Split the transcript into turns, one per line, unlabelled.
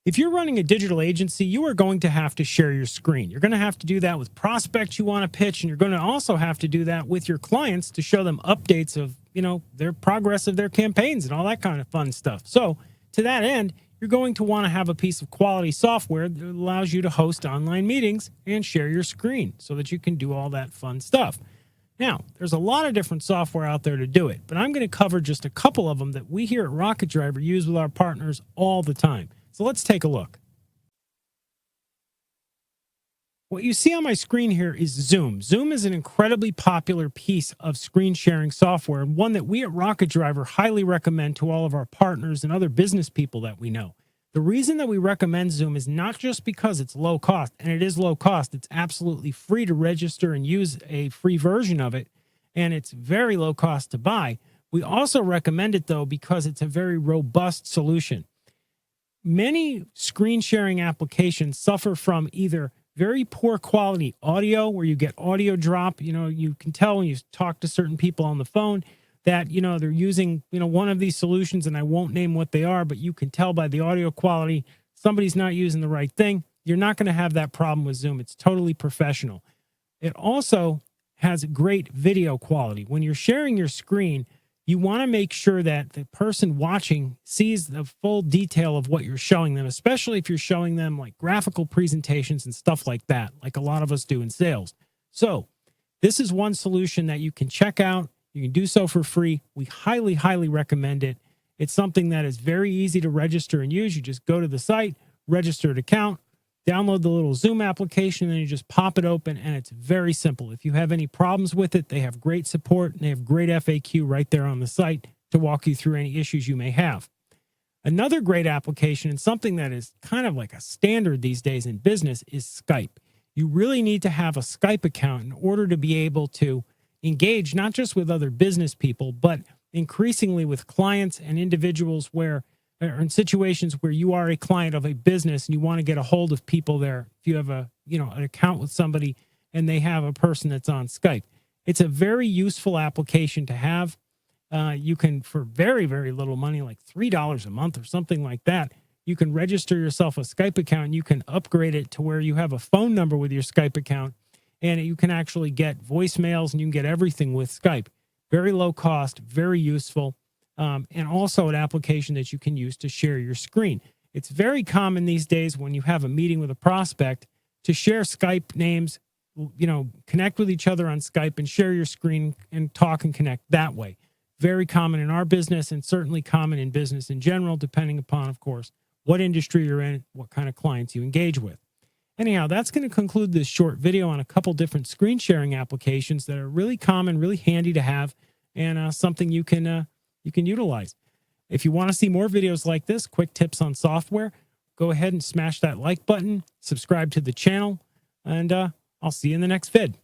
If you're running a digital agency, you are going to have to share your screen. You're going to have to do that with prospects you want to pitch, and you're going to also have to do that with your clients to show them updates of, their progress of their campaigns and all that kind of fun stuff. So to that end, you're going to want to have a piece of quality software that allows you to host online meetings and share your screen so that you can do all that fun stuff. Now, there's a lot of different software out there to do it, but I'm going to cover just a couple of them that we here at Rocket Driver use with our partners all the time. So let's take a look. What you see on my screen here is Zoom. Zoom is an incredibly popular piece of screen sharing software, and one that we at Rocket Driver highly recommend to all of our partners and other business people that we know. The reason that we recommend Zoom is not just because it's low cost, and it is low cost. It's absolutely free to register and use a free version of it, and it's very low cost to buy. We also recommend it, though, because it's a very robust solution. Many screen sharing applications suffer from either very poor quality audio, where you get audio drop. You can tell when you talk to certain people on the phone that, they're using, one of these solutions, and I won't name what they are, but you can tell by the audio quality, somebody's not using the right thing. You're not going to have that problem with Zoom. It's totally professional. It also has great video quality. When you're sharing your screen, you want to make sure that the person watching sees the full detail of what you're showing them, especially if you're showing them like graphical presentations and stuff like that, like a lot of us do in sales. So this is one solution that you can check out. You can do so for free. We highly, highly recommend it. It's something that is very easy to register and use. You just go to the site, register an account, download the little Zoom application, and then you just pop it open, and it's very simple. If you have any problems with it, they have great support, and they have great FAQ right there on the site to walk you through any issues you may have. Another great application, and something that is kind of like a standard these days in business, is Skype. You really need to have a Skype account in order to be able to engage not just with other business people, but increasingly with clients and individuals or in situations where you are a client of a business and you want to get a hold of people there. If you have an account with somebody and they have a person that's on Skype, it's a very useful application to have. You can, for very, very little money, like $3 a month or something like that, you can register yourself a Skype account, and you can upgrade it to where you have a phone number with your Skype account, and you can actually get voicemails and you can get everything with Skype. Very low cost, very useful. And also an application that you can use to share your screen. It's very common these days when you have a meeting with a prospect to share Skype names, connect with each other on Skype and share your screen and talk and connect that way. Very common in our business, and certainly common in business in general, depending upon, of course, what industry you're in, what kind of clients you engage with. Anyhow, that's going to conclude this short video on a couple different screen sharing applications that are really common, really handy to have, and something you can utilize. If you want to see more videos like this, quick tips on software, go ahead and smash that like button, subscribe to the channel, and I'll see you in the next vid.